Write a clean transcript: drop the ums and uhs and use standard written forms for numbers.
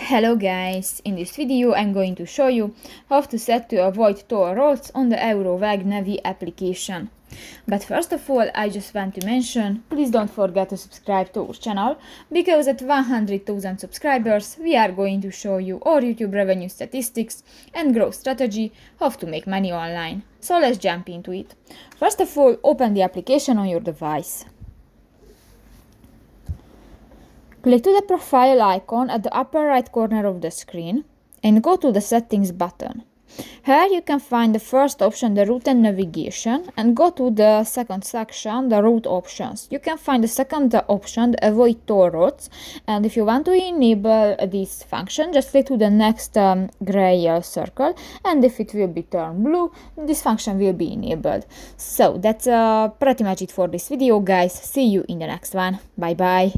Hello guys, in this video I'm going to show you how to set to avoid toll roads on the Eurowag Navi application. But first of all, I just want to mention, please don't forget to subscribe to our channel, because at 100,000 subscribers we are going to show you our YouTube revenue statistics and growth strategy, how to make money online. So let's jump into it. First of all, open the application on your device. Click to the profile icon at the upper right corner of the screen and go to the settings button. Here you can find the first option, the route and navigation, and go to the second section, the route options. You can find the second option, the avoid toll roads, and if you want to enable this function, just click to the next gray circle, and if it will be turned blue, this function will be enabled. So that's pretty much it for this video, guys. See you in the next one. Bye bye.